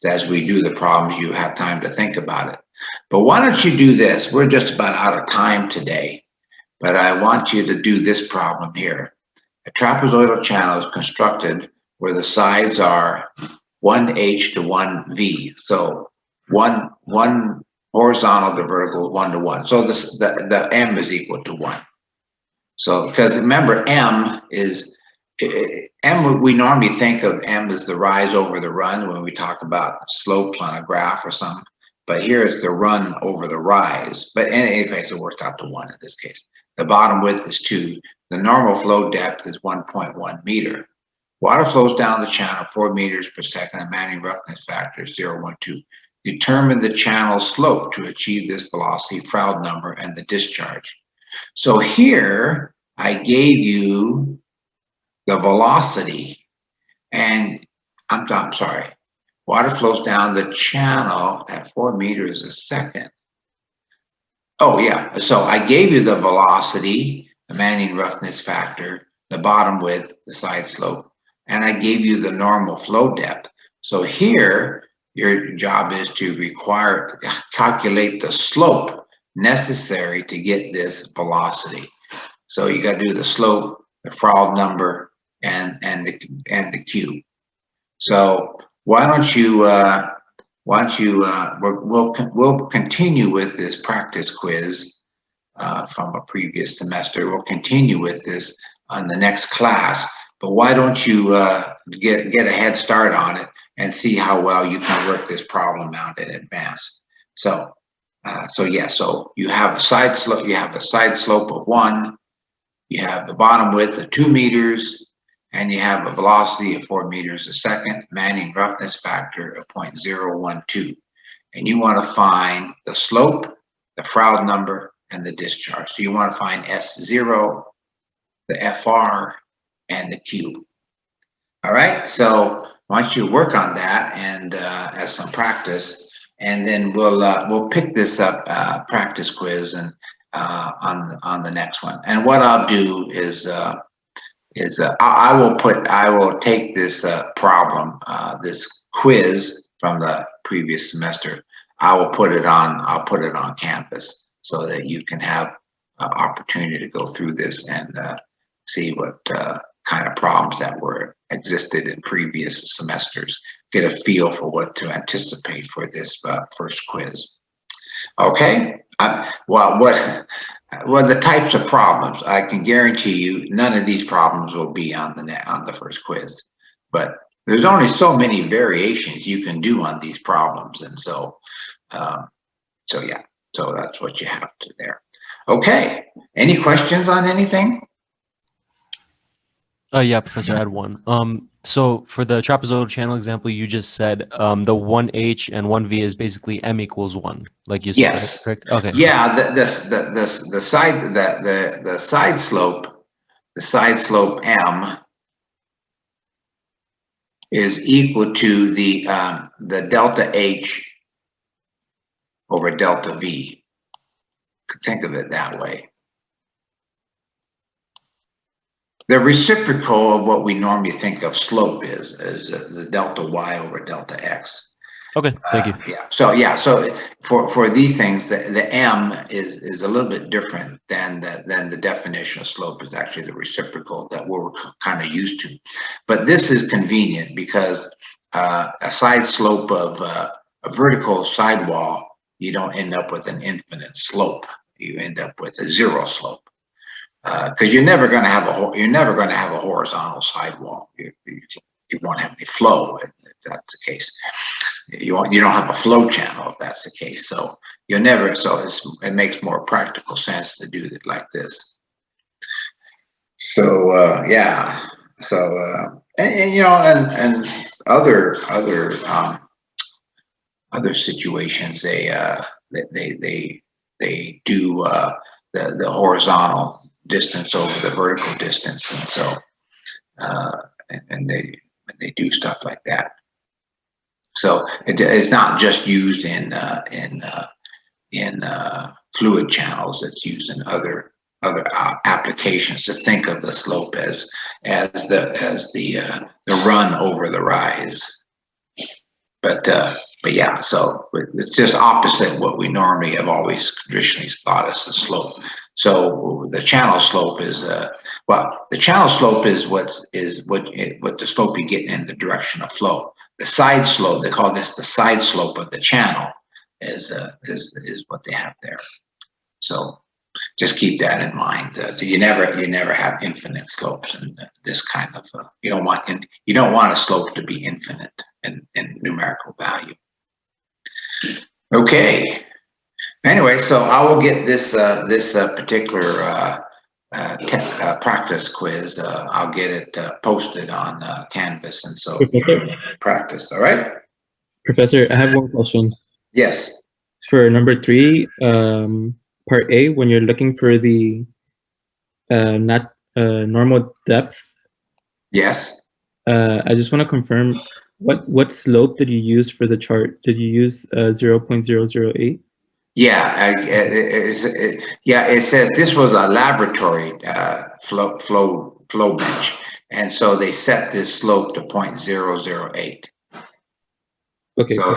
as we do the problems, you have time to think about it. But why don't you do this? We're just about out of time today, but I want you to do this problem here. A trapezoidal channel is constructed where the sides are 1h to 1v. So one horizontal to vertical 1 to 1. So the m is equal to 1. So because remember m is m, we normally think of m as the rise over the run when we talk about slopes on a graph or something. But here it's the run over the rise. But in any case, it works out to 1 in this case. The bottom width is 2. The normal flow depth is 1.1 meter. Water flows down the channel 4 meters per second. The Manning roughness factor is 0.12. Determine the channel slope to achieve this velocity, Froude number, and the discharge. So here I gave you the velocity, and I'm sorry, water flows down the channel at 4 meters a second. Oh yeah, so I gave you the velocity, the Manning roughness factor, the bottom width, the side slope, and I gave you the normal flow depth. So here, your job is to calculate the slope necessary to get this velocity. So you got to do the slope, the Froude number, and the Q. So why don't you we'll continue with this practice quiz from a previous semester. We'll continue with this on the next class. But why don't you get a head start on it and see how well you can work this problem out in advance. So you have a side slope. You have a side slope of 1. You have the bottom width of 2 meters. And you have a velocity of 4 meters a second, Manning roughness factor of 0.012. And you want to find the slope, the Froude number, and the discharge. So you want to find S0, the FR, and the Q. All right, so why don't you work on that and as some practice, and then we'll pick this up practice quiz and on the next one. And what I'll do is I will take this problem, this quiz from the previous semester. I'll put it on campus so that you can have opportunity to go through this and see what kind of problems that were existed in previous semesters. Get a feel for what to anticipate for this first quiz. Okay. Well, the types of problems, I can guarantee you none of these problems will be on the first quiz, but there's only so many variations you can do on these problems. And so that's what you have to there. Okay. Any questions on anything? Yeah, Professor, I had one. So for the trapezoidal channel example, you just said the 1h and 1v is basically m equals 1, like you said. Yes. Right? Correct. Okay. Yeah. The side slope m is equal to the delta h over delta v. Think of it that way. The reciprocal of what we normally think of slope is the delta y over delta x. Okay, thank you. So for these things, the m is a little bit different than the definition of slope is actually the reciprocal that we're kind of used to. But this is convenient because a side slope of a vertical sidewall, you don't end up with an infinite slope. You end up with a zero slope. Because you're never going to have a horizontal sidewall. You won't have any flow if that's the case. You don't have a flow channel if that's the case. So you'll never. So it makes more practical sense to do it like this. So yeah. So and you know and other situations they do the horizontal distance over the vertical distance, and so and they do stuff like that. So it's not just used in fluid channels; it's used in other applications. To think of the slope as the run over the rise. But yeah, so it's just opposite what we normally have always traditionally thought as the slope. So the channel slope is well, the channel slope is what the slope you get in the direction of flow. The side slope, they call this the side slope of the channel, is what they have there. So just keep that in mind. So you never have infinite slopes in this kind of. You don't want a slope to be infinite in numerical value. Okay. Anyway, so I will get this particular practice quiz. I'll get it posted on Canvas, and so you can practice. All right. Professor, I have one question. Yes. For number 3, part A, when you're looking for the normal depth. Yes. I just want to confirm, what slope did you use for the chart? Did you use 0.008? Yeah, it says this was a laboratory flow bench, and so they set this slope to 0.008. Okay. So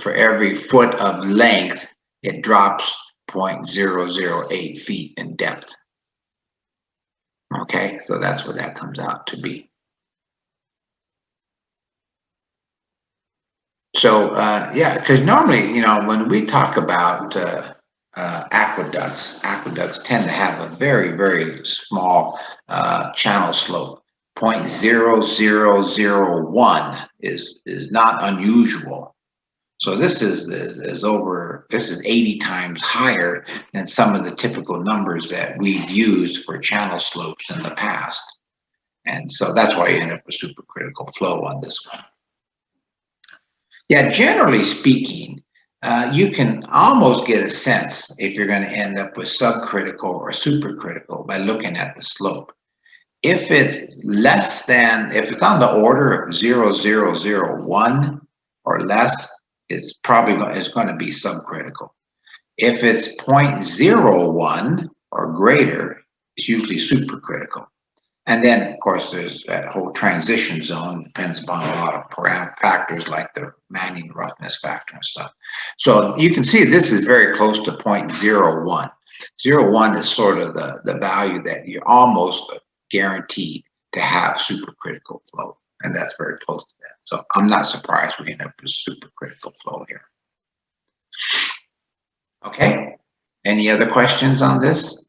for every foot of length, it drops 0.008 feet in depth. Okay, so that's what that comes out to be. So yeah, because normally, when we talk about aqueducts tend to have a very, very small channel slope. 0.0001 is not unusual. So this is 80 times higher than some of the typical numbers that we've used for channel slopes in the past. And so that's why you end up with supercritical flow on this one. Yeah, generally speaking, you can almost get a sense if you're going to end up with subcritical or supercritical by looking at the slope. If it's if it's on the order of 0.001 or less, it's probably going to be subcritical. If it's 0.01 or greater, it's usually supercritical. And then, of course, there's that whole transition zone, depends upon a lot of factors like the Manning roughness factor and stuff. So you can see this is very close to 0.01. 0.1 is sort of the value that you're almost guaranteed to have supercritical flow. And that's very close to that. So I'm not surprised we end up with supercritical flow here. Okay. Any other questions on this?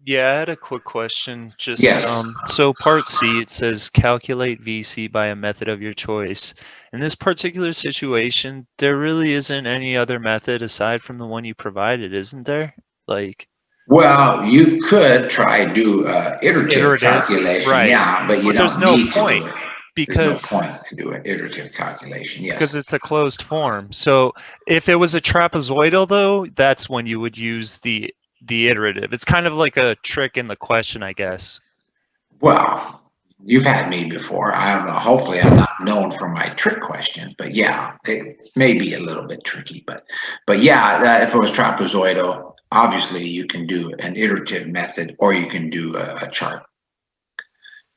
Yeah, I had a quick question. Just Yes. So part C, it says calculate VC by a method of your choice. In this particular situation, there really isn't any other method aside from the one you provided, isn't there? Well, you could try do iterative calculation, right. Yeah, but you But there's don't no need point to do it. because there's no point to do an iterative calculation. Yes, because it's a closed form. So if it was a trapezoidal, though, that's when you would use the iterative. It's kind of like a trick in the question, I guess. Well, you've had me before. I don't know. Hopefully, I'm not known for my trick questions, but yeah, it may be a little bit tricky. But yeah, if it was trapezoidal, obviously you can do an iterative method, or you can do a chart.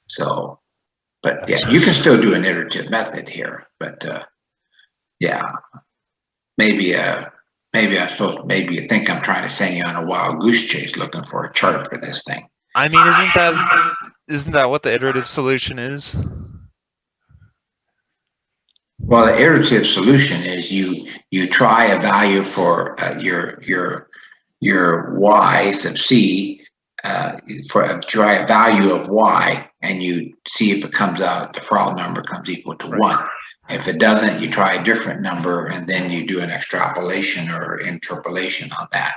So, but yeah, you can still do an iterative method here. But yeah, maybe you think I'm trying to send you on a wild goose chase looking for a chart for this thing. I mean, isn't that what the iterative solution is? Well, the iterative solution is you try a value for your y sub c try a value of y, and you see if it comes out, the Froude number comes equal to 1. If it doesn't, you try a different number, and then you do an extrapolation or interpolation on that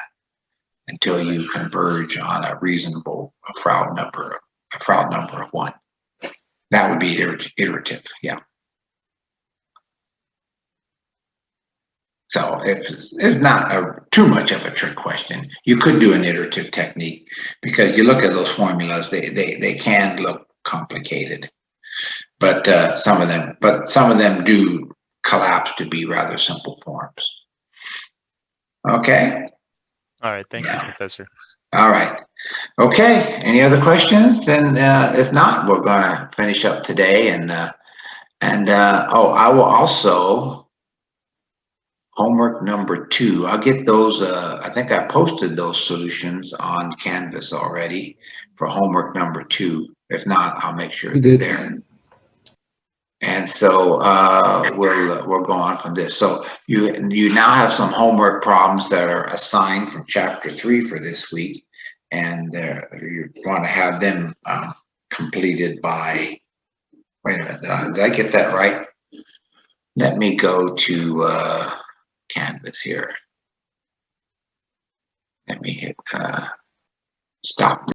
until you converge on a reasonable Froude number of 1. That would be iterative, yeah. So it's not too much of a trick question. You could do an iterative technique because you look at those formulas; they can look complicated, but some of them do collapse to be rather simple forms. Okay. All right. Thank you, Professor. All right. Okay. Any other questions? Then if not, we're going to finish up today, and And, I will also, homework number 2, I'll get those, I think I posted those solutions on Canvas already for homework number 2. If not, I'll make sure You they're did. there. And so we'll go on from this. So you now have some homework problems that are assigned from chapter 3 for this week, and you want to have them completed by. Wait a minute, did I get that right? Let me go to Canvas here. Let me hit stop.